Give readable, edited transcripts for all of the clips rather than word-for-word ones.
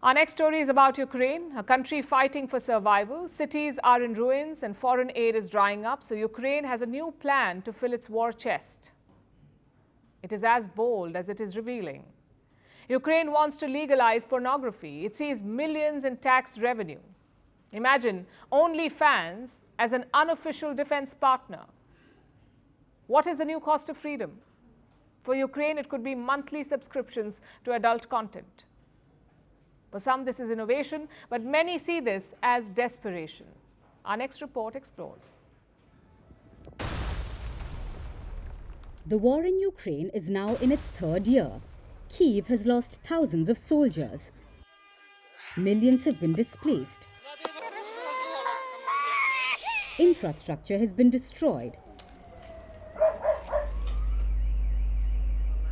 Our next story is about Ukraine, a country fighting for survival. Cities are in ruins and foreign aid is drying up, so Ukraine has a new plan to fill its war chest. It is as bold as it is revealing. Ukraine wants to legalize pornography. It sees millions in tax revenue. Imagine Onlyfans as an unofficial defense partner. What is the new cost of freedom? For Ukraine, it could be monthly subscriptions to adult content. For some, this is innovation, but many see this as desperation. Our next report explores. The war in Ukraine is now in its third year. Kyiv has lost thousands of soldiers. Millions have been displaced. Infrastructure has been destroyed.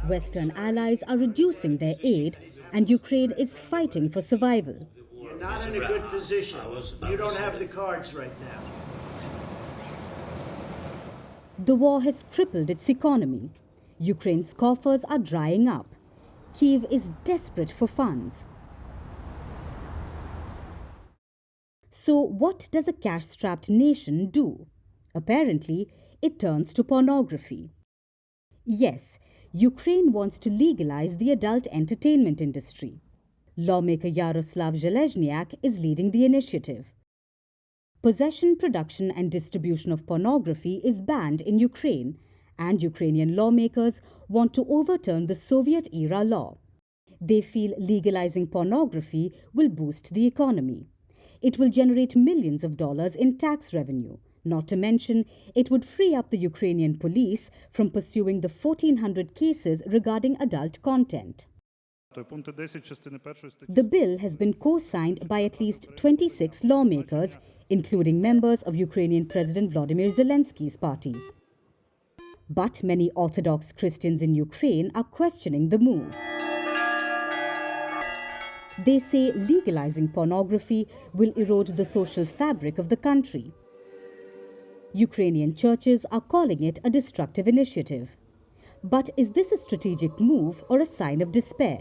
Western allies are reducing their aid, and Ukraine is fighting for survival. You're not in a good position. You don't have the cards right now. The war has crippled its economy. Ukraine's coffers are drying up. Kyiv is desperate for funds. So what does a cash-strapped nation do? Apparently, it turns to pornography. Yes, Ukraine wants to legalize the adult entertainment industry. Lawmaker Yaroslav Zhelezniak is leading the initiative. Possession, production and distribution of pornography is banned in Ukraine, and Ukrainian lawmakers want to overturn the Soviet-era law. They feel legalizing pornography will boost the economy. It will generate millions of dollars in tax revenue. Not to mention, it would free up the Ukrainian police from pursuing the 1,400 cases regarding adult content. The bill has been co-signed by at least 26 lawmakers, including members of Ukrainian President Volodymyr Zelensky's party. But many Orthodox Christians in Ukraine are questioning the move. They say legalizing pornography will erode the social fabric of the country. Ukrainian churches are calling it a destructive initiative. But is this a strategic move or a sign of despair?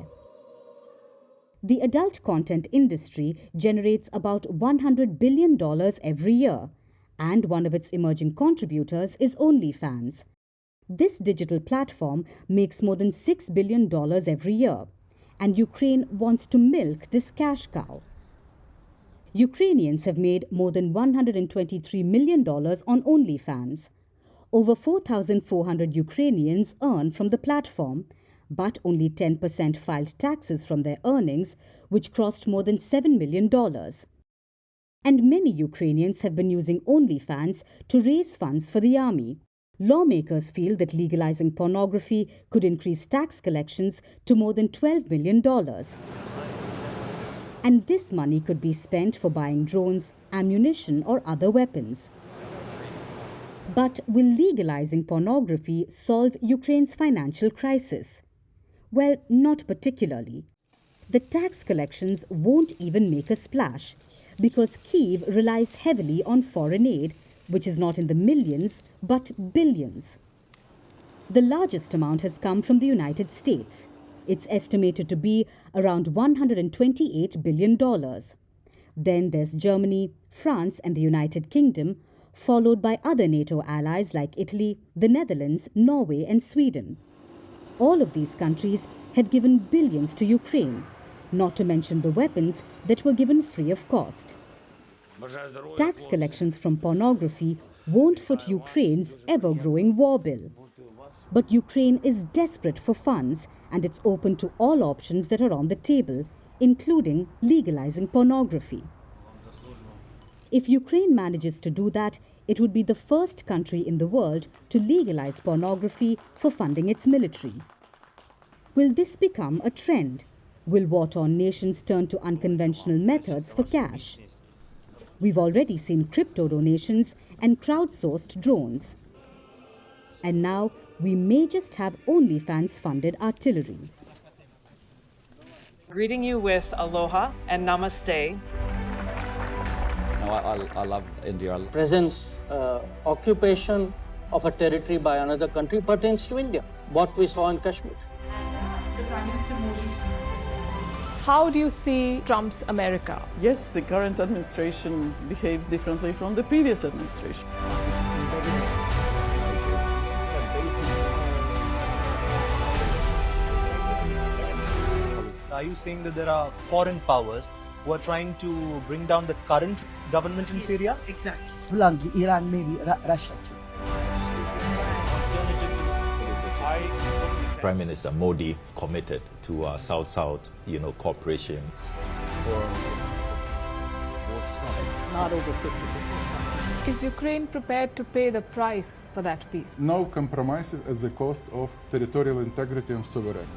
The adult content industry generates about $100 billion every year, and one of its emerging contributors is Onlyfans. This digital platform makes more than $6 billion every year, and Ukraine wants to milk this cash cow. Ukrainians have made more than $123 million on Onlyfans. Over 4,400 Ukrainians earn from the platform, but only 10% filed taxes from their earnings, which crossed more than $7 million. And many Ukrainians have been using Onlyfans to raise funds for the army. Lawmakers feel that legalizing pornography could increase tax collections to more than $12 million. And this money could be spent for buying drones, ammunition or other weapons. But will legalizing pornography solve Ukraine's financial crisis? Well, not particularly. The tax collections won't even make a splash because Kyiv relies heavily on foreign aid, which is not in the millions but billions. The largest amount has come from the United States. It's estimated to be around $128 billion. Then there's Germany, France and the United Kingdom, followed by other NATO allies like Italy, the Netherlands, Norway and Sweden. All of these countries have given billions to Ukraine, not to mention the weapons that were given free of cost. Tax collections from pornography won't foot Ukraine's ever-growing war bill. But Ukraine is desperate for funds, and it's open to all options that are on the table, including legalizing pornography. If Ukraine manages to do that, it would be the first country in the world to legalize pornography for funding its military. Will this become a trend? Will war-torn nations turn to unconventional methods for cash? We've already seen crypto donations and crowdsourced drones. And now we may just have Onlyfans-funded artillery. Greeting you with aloha and namaste. I love India. Presence, occupation of a territory by another country pertains to India. What we saw in Kashmir. The Prime Minister Modi How do you see Trump's America? Yes, the current administration behaves differently from the previous administration. Are you saying that there are foreign powers who are trying to bring down the current government in Syria? Exactly. Iran, maybe Russia too. Prime Minister Modi committed to South-South, cooperation. Not over 50%. Is Ukraine prepared to pay the price for that peace? No compromises at the cost of territorial integrity and sovereignty.